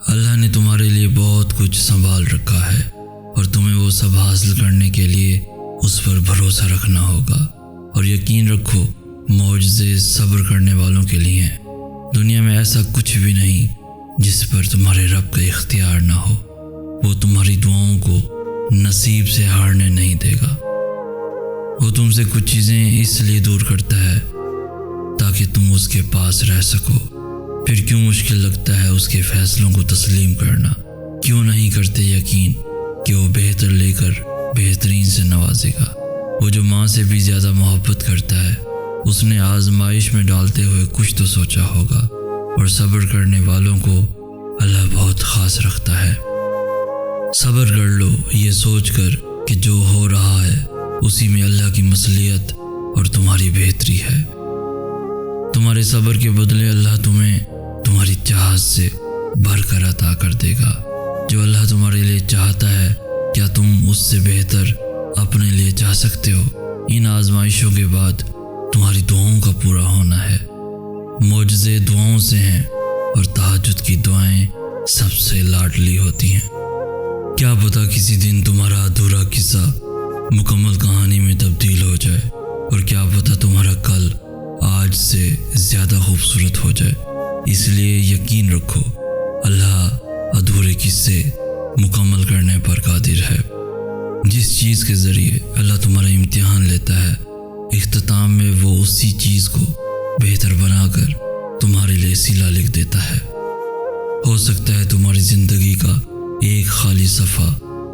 اللہ نے تمہارے لیے بہت کچھ سنبھال رکھا ہے اور تمہیں وہ سب حاصل کرنے کے لیے اس پر بھروسہ رکھنا ہوگا، اور یقین رکھو معجزے صبر کرنے والوں کے لیے ہیں۔ دنیا میں ایسا کچھ بھی نہیں جس پر تمہارے رب کا اختیار نہ ہو۔ وہ تمہاری دعاؤں کو نصیب سے ہارنے نہیں دے گا۔ وہ تم سے کچھ چیزیں اس لیے دور کرتا ہے تاکہ تم اس کے پاس رہ سکو۔ پھر کیوں مشکل لگتا ہے اس کے فیصلوں کو تسلیم کرنا؟ کیوں نہیں کرتے یقین کہ وہ بہتر لے کر بہترین سے نوازے گا؟ وہ جو ماں سے بھی زیادہ محبت کرتا ہے، اس نے آزمائش میں ڈالتے ہوئے کچھ تو سوچا ہوگا، اور صبر کرنے والوں کو اللہ بہت خاص رکھتا ہے۔ صبر کر لو یہ سوچ کر کہ جو ہو رہا ہے اسی میں اللہ کی مصلحت اور تمہاری بہتری ہے۔ تمہارے صبر کے بدلے اللہ تمہیں تمہاری چاہت سے بھر کر عطا کر دے گا۔ جو اللہ تمہارے لیے چاہتا ہے، کیا تم اس سے بہتر اپنے لیے چاہ سکتے ہو؟ ان آزمائشوں کے بعد تمہاری دعاؤں کا پورا ہونا ہے۔ معجزے دعاؤں سے ہیں، اور تہجد کی دعائیں سب سے لاڈلی ہوتی ہیں۔ کیا پتہ کسی دن تمہارا ادھورا قصہ مکمل کہانی میں تبدیل ہو جائے، اور کیا پتہ تمہارا کل آج سے زیادہ خوبصورت ہو جائے۔ اس لیے یقین رکھو اللہ ادھورے قصے مکمل کرنے پر قادر ہے۔ جس چیز کے ذریعے اللہ تمہارا امتحان لیتا ہے، اختتام میں وہ اسی چیز کو بہتر بنا کر تمہارے لیے صلہ لکھ دیتا ہے۔ ہو سکتا ہے تمہاری زندگی کا ایک خالی صفحہ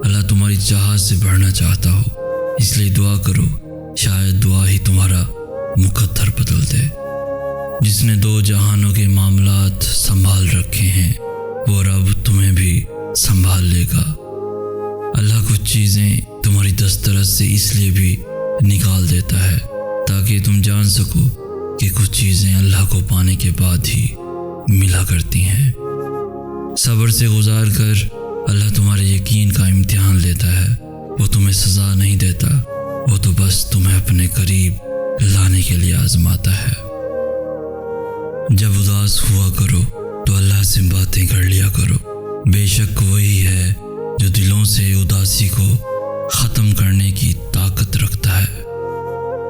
اللہ تمہاری چاہت سے بھرنا چاہتا ہو، اس لیے دعا کرو، شاید دعا ہی تمہارا مقدر بدل دے۔ جس نے دو جہانوں کے معاملات سنبھال رکھے ہیں، وہ رب تمہیں بھی سنبھال لے گا۔ اللہ کچھ چیزیں تمہاری دسترس سے اس لیے بھی نکال دیتا ہے تاکہ تم جان سکو کہ کچھ چیزیں اللہ کو پانے کے بعد ہی ملا کرتی ہیں۔ صبر سے گزار کر اللہ تمہارے یقین کا امتحان لیتا ہے۔ وہ تمہیں سزا نہیں دیتا، وہ تو بس تمہیں اپنے قریب لانے کے لیے آزماتا ہے۔ جب اداس ہوا کرو تو اللہ سے باتیں کر لیا کرو، بے شک وہی ہے جو دلوں سے اداسی کو ختم کرنے کی طاقت رکھتا ہے۔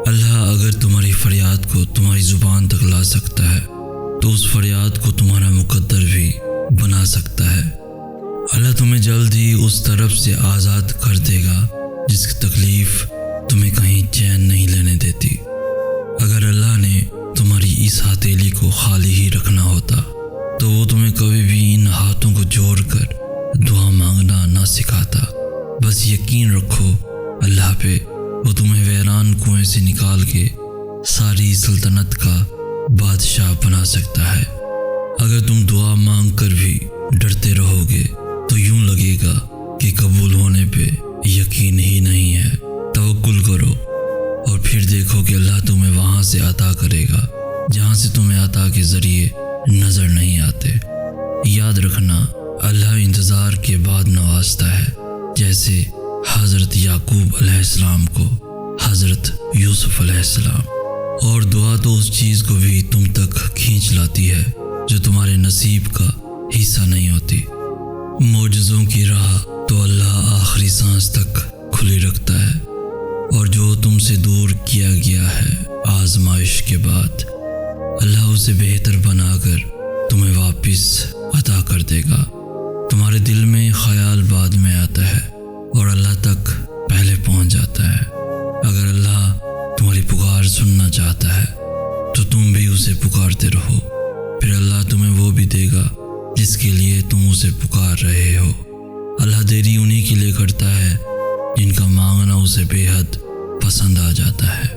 اللہ اگر تمہاری فریاد کو تمہاری زبان تک لا سکتا ہے تو اس فریاد کو تمہارا مقدر بھی بنا سکتا ہے۔ اللہ تمہیں جلد ہی اس طرف سے آزاد کر دے گا جس کی تکلیف تمہیں کہیں چین نہیں لینے دیتی۔ اگر اللہ نے تمہاری اس ہتھیلی کو خالی ہی رکھنا ہوتا تو وہ تمہیں کبھی بھی ان ہاتھوں کو جوڑ کر دعا مانگنا نہ سکھاتا۔ بس یقین رکھو اللہ پہ، وہ تمہیں ویران کنویں سے نکال کے ساری سلطنت کا بادشاہ بنا سکتا ہے۔ اگر تم دعا مانگ کر بھی ڈرتے رہو گے تو یوں لگے گا کہ قبول ہونے پہ یقین ہی نہیں ہے۔ توکل کرو اور پھر دیکھو کہ اللہ تمہیں وہاں سے عطا کرے گا جہاں سے تمہیں عطا کے ذریعے نظر نہیں آتے۔ یاد رکھنا اللہ انتظار کے بعد نوازتا ہے، جیسے حضرت یعقوب علیہ السلام کو حضرت یوسف علیہ السلام۔ اور دعا تو اس چیز کو بھی تم تک کھینچ لاتی ہے جو تمہارے نصیب کا حصہ نہیں ہوتی۔ معجزوں کی راہ تو اللہ آخری سانس تک کھلی رکھتا ہے، اور جو تم سے دور کیا گیا ہے آزمائش کے بعد، اللہ اسے بہتر بنا کر تمہیں واپس عطا کر دے گا۔ تمہارے دل میں خیال بعد میں آتا ہے اور اللہ تک پہلے پہنچ جاتا ہے۔ اگر اللہ تمہاری پکار سننا چاہتا ہے تو تم بھی اسے پکارتے رہو، پھر اللہ تمہیں وہ بھی دے گا جس کے لیے تم اسے پکار رہے ہو۔ اللہ دیری انہی کے لیے کرتا ہے جن کا مانگنا اسے بے حد پسند آ جاتا ہے۔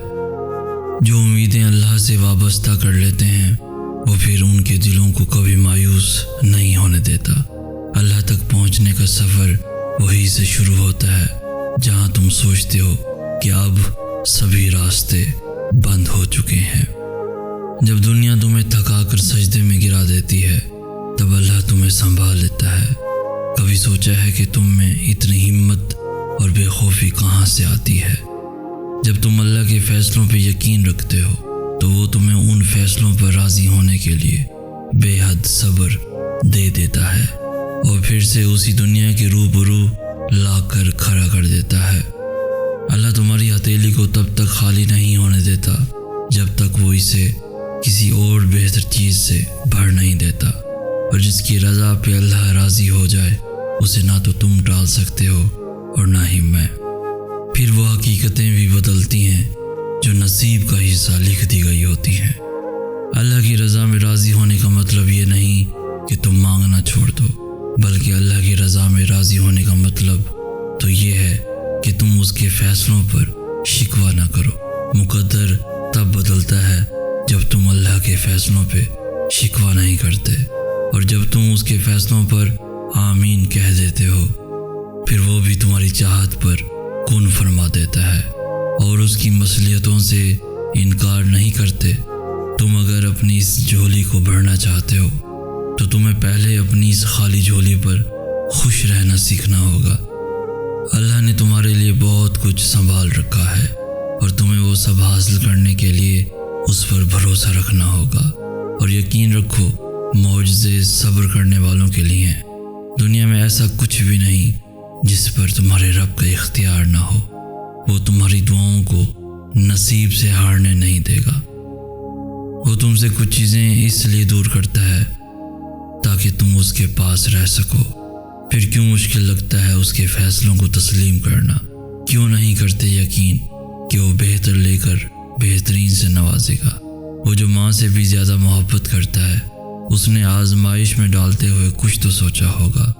جو امیدیں اللہ سے وابستہ کر لیتے ہیں وہ پھر ان کے دلوں کو کبھی مایوس نہیں ہونے دیتا۔ اللہ تک پہنچنے کا سفر وہی سے شروع ہوتا ہے جہاں تم سوچتے ہو کہ اب سبھی راستے بند ہو چکے ہیں۔ جب دنیا تمہیں تھکا کر سجدے میں گرا دیتی ہے تب اللہ تمہیں سنبھال لیتا ہے۔ کبھی سوچا ہے کہ تم میں اتنی ہمت اور بے خوفی کہاں سے آتی ہے؟ جب تم اللہ کے فیصلوں پہ یقین رکھتے ہو تو وہ تمہیں ان فیصلوں پر راضی ہونے کے لیے بے حد صبر دے دیتا ہے۔ اور پھر سے اسی دنیا کے روبرو لا کر کھڑا کر دیتا ہے۔ اللہ تمہاری ہتھیلی کو تب تک خالی نہیں ہونے دیتا جب تک وہ اسے کسی اور بہتر چیز سے بھر نہیں دیتا، اور جس کی رضا پہ اللہ راضی ہو جائے اسے نہ تو تم ٹال سکتے ہو اور نہ ہی میں۔ پھر وہ حقیقتیں بھی بدلتی ہیں جو نصیب کا حصہ لکھ دی گئی ہوتی ہیں۔ اللہ کی رضا میں راضی ہونے کا مطلب یہ نہیں کہ تم مانگنا چھوڑ دو، بلکہ اللہ کی رضا میں راضی ہونے کا مطلب تو یہ ہے کہ تم اس کے فیصلوں پر شکوہ نہ کرو۔ مقدر تب بدلتا ہے جب تم اللہ کے فیصلوں پہ شکوہ نہیں کرتے، اور جب تم اس کے فیصلوں پر آمین کہہ دیتے ہو، پھر وہ بھی تمہاری چاہت پر کن فرما دیتا ہے اور اس کی مصلحتوں سے انکار نہیں کرتے۔ تم اگر اپنی اس جھولی کو بھرنا چاہتے ہو تو تمہیں پہلے اپنی اس خالی جھولی پر خوش رہنا سیکھنا ہوگا۔ اللہ نے تمہارے لیے بہت کچھ سنبھال رکھا ہے، اور تمہیں وہ سب حاصل کرنے کے لیے اس پر بھروسہ رکھنا ہوگا، اور یقین رکھو معجزے صبر کرنے والوں کے لیے ہیں۔ دنیا میں ایسا کچھ بھی نہیں جس پر تمہارے رب کا اختیار نہ ہو۔ وہ تمہاری دعاؤں کو نصیب سے ہارنے نہیں دے گا۔ وہ تم سے کچھ چیزیں اس لیے دور کرتا ہے تاکہ تم اس کے پاس رہ سکو۔ پھر کیوں مشکل لگتا ہے اس کے فیصلوں کو تسلیم کرنا؟ کیوں نہیں کرتے یقین کہ وہ بہتر لے کر بہترین سے نوازے گا؟ وہ جو ماں سے بھی زیادہ محبت کرتا ہے، اس نے آزمائش میں ڈالتے ہوئے کچھ تو سوچا ہوگا،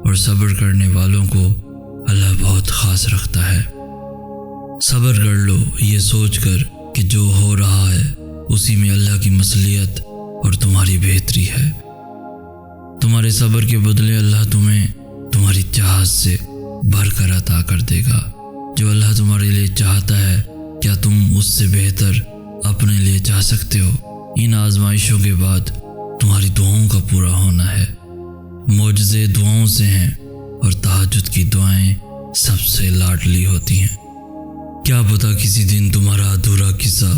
اور صبر کرنے والوں کو اللہ بہت خاص رکھتا ہے۔ صبر کر لو یہ سوچ کر کہ جو ہو رہا ہے اسی میں اللہ کی مصلحت اور تمہاری بہتری ہے۔ تمہارے صبر کے بدلے اللہ تمہیں تمہاری چاہت سے بھر کر عطا کر دے گا۔ جو اللہ تمہارے لیے چاہتا ہے، کیا تم اس سے بہتر اپنے لیے چاہ سکتے ہو؟ ان آزمائشوں کے بعد تمہاری دعاؤں کا پورا ہونا ہے۔ معجزے دعاؤں سے ہیں، اور تہجد کی دعائیں سب سے لاڈلی ہوتی ہیں۔ کیا پتہ کسی دن تمہارا ادھورا قصہ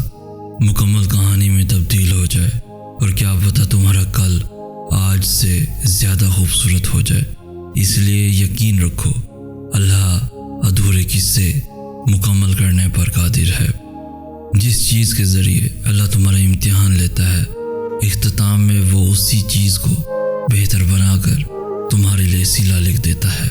مکمل کہانی میں تبدیل ہو جائے، اور کیا پتہ تمہارا کل آج سے زیادہ خوبصورت ہو جائے۔ اس لیے یقین رکھو اللہ ادھورے قصے مکمل کرنے پر قادر ہے۔ جس چیز کے ذریعے اللہ تمہارا امتحان لیتا ہے، اختتام میں وہ اسی چیز کو بہتر بنا کر تمہارے لیے صلہ لکھ دیتا ہے۔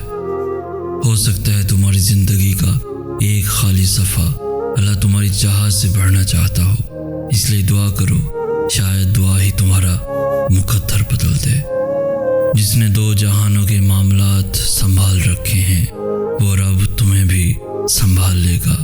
ہو سکتا ہے تمہاری زندگی کا ایک خالی صفحہ اللہ تمہاری چاہت سے بھرنا چاہتا ہو، اس لیے دعا کرو، شاید دعا ہی تمہارا مقدر بدل دے۔ جس نے دو جہانوں کے معاملات سنبھال رکھے ہیں، وہ رب تمہیں بھی سنبھال لے گا۔